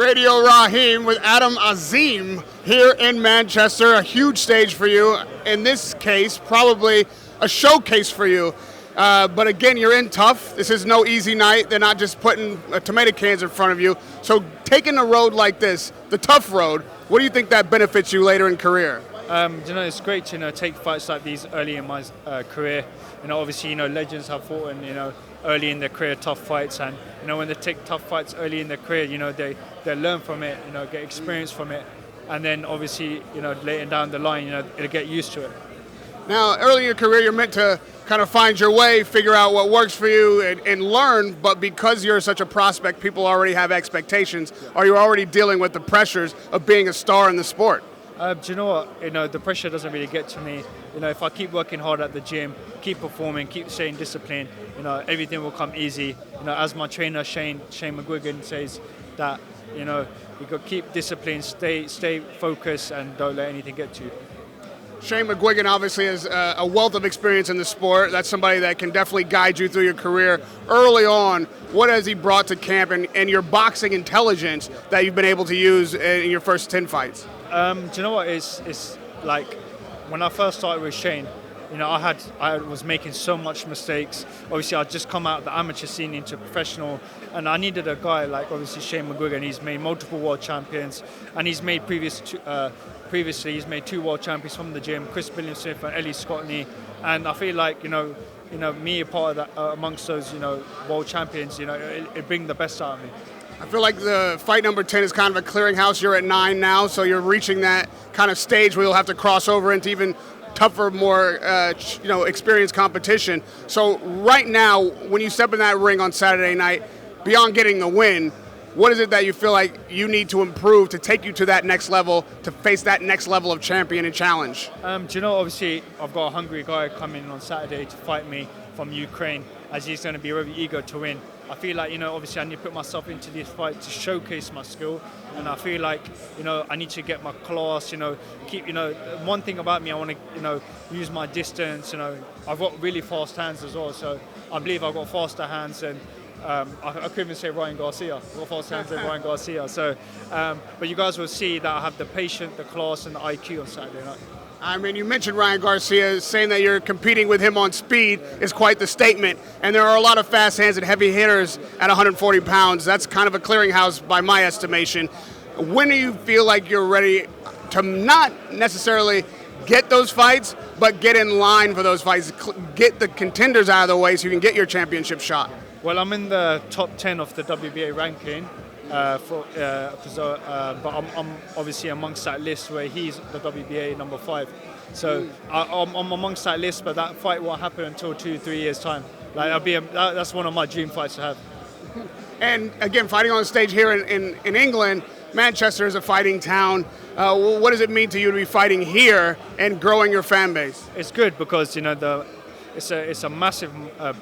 Radio Rahim with Adam Azim here in Manchester. A huge stage for you. In this case, probably a showcase for you. But again, you're in tough. This is no easy night. They're not just putting tomato cans in front of you. So taking a road like this, the tough road, what do you think that benefits you later in career? It's great to take fights like these early in my career. Obviously, legends have fought in, early in their career tough fights, and when they take tough fights early in their career, they learn from it, get experience from it, and then obviously, later down the line, they'll get used to it. Now, early in your career, you're meant to kind of find your way, figure out what works for you, and learn, but because you're such a prospect, people already have expectations. Are you already dealing with the pressures of being a star in the sport? Do you know what? The pressure doesn't really get to me. If I keep working hard at the gym, keep performing, keep staying disciplined, everything will come easy. As my trainer Shane McGuigan says, that you got to keep discipline, stay focused, and don't let anything get to you. Shane McGuigan obviously has a wealth of experience in the sport. That's somebody that can definitely guide you through your career. Early on, what has he brought to camp and your boxing intelligence that you've been able to use in your first 10 fights? Do you know what? It's like when I first started with Shane, I was making so much mistakes. Obviously, I'd just come out of the amateur scene into professional, and I needed a guy like obviously Shane McGuigan. He's made multiple world champions, and he's made previously he's made 2 world champions from the gym, Chris Eubank and Ellie Scottney, and I feel like me a part of that amongst those world champions, it bring the best out of me. I feel like the fight number 10 is kind of a clearinghouse. You're at 9 now, so you're reaching that kind of stage where you'll have to cross over into even tougher, more experienced competition. So right now, when you step in that ring on Saturday night, beyond getting the win, what is it that you feel like you need to improve to take you to that next level, to face that next level of champion and challenge? Obviously, I've got a hungry guy coming on Saturday to fight me from Ukraine, as he's going to be very eager to win. I feel like, obviously I need to put myself into this fight to showcase my skill, and I feel like, I need to get my class, keep, one thing about me, I want to, use my distance, I've got really fast hands as well, so I believe I've got faster hands, and I could even say Ryan Garcia. I've got faster hands than Ryan Garcia, so, but you guys will see that I have the patience, the class, and the IQ on Saturday night. I mean, you mentioned Ryan Garcia. Saying that you're competing with him on speed is quite the statement. And there are a lot of fast hands and heavy hitters at 140 pounds. That's kind of a clearinghouse by my estimation. When do you feel like you're ready to not necessarily get those fights, but get in line for those fights, get the contenders out of the way so you can get your championship shot? Well, I'm in the top 10 of the WBA ranking. But I'm obviously amongst that list where he's the WBA number 5. So I'm amongst that list, but that fight won't happen until 2-3 years time. Like that's one of my dream fights to have. And again, fighting on the stage here in England, Manchester is a fighting town. What does it mean to you to be fighting here and growing your fan base? It's good because it's a massive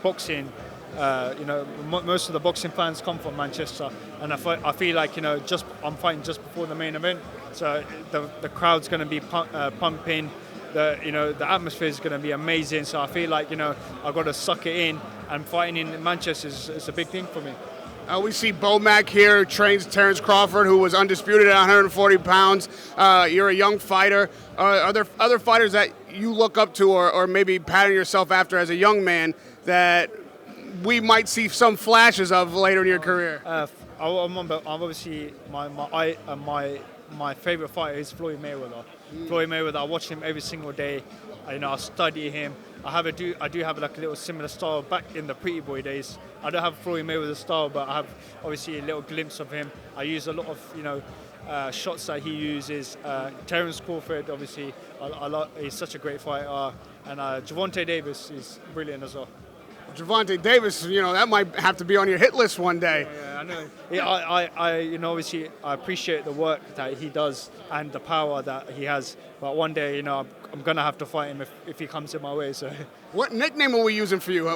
boxing. Most of the boxing fans come from Manchester, and I feel like I'm fighting just before the main event, so the crowd's going to be pumping, the atmosphere is going to be amazing. So I feel like I've got to suck it in, and fighting in Manchester is a big thing for me. We see Bomac here, trains Terence Crawford, who was undisputed at 140 pounds. You're a young fighter. Are there other fighters that you look up to or maybe pattern yourself after as a young man that we might see some flashes of later in your career? Obviously my favorite fighter is Floyd Mayweather. Floyd Mayweather, I watch him every single day. I study him. I do have like a little similar style back in the Pretty Boy days. I don't have Floyd Mayweather's style, but I have obviously a little glimpse of him. I use a lot of shots that he uses. Terence Crawford, obviously, he's such a great fighter, and Gervonta Davis is brilliant as well. Gervonta Davis, that might have to be on your hit list one day. Yeah, I know. Yeah, obviously, I appreciate the work that he does and the power that he has. But one day, I'm gonna have to fight him if he comes in my way. So. What nickname are we using for you?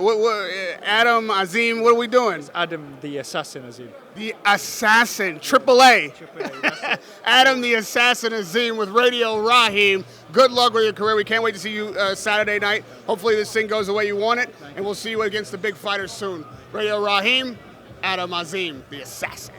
Adam Azim? What are we doing? It's Adam the Assassin Azim. The Assassin, AAA. AAA. Adam the Assassin Azim with Radio Rahim. Good luck with your career. We can't wait to see you Saturday night. Hopefully this thing goes the way you want it, and we'll see you against the big fighters soon. Radio Rahim, Adam Azim, the Assassin.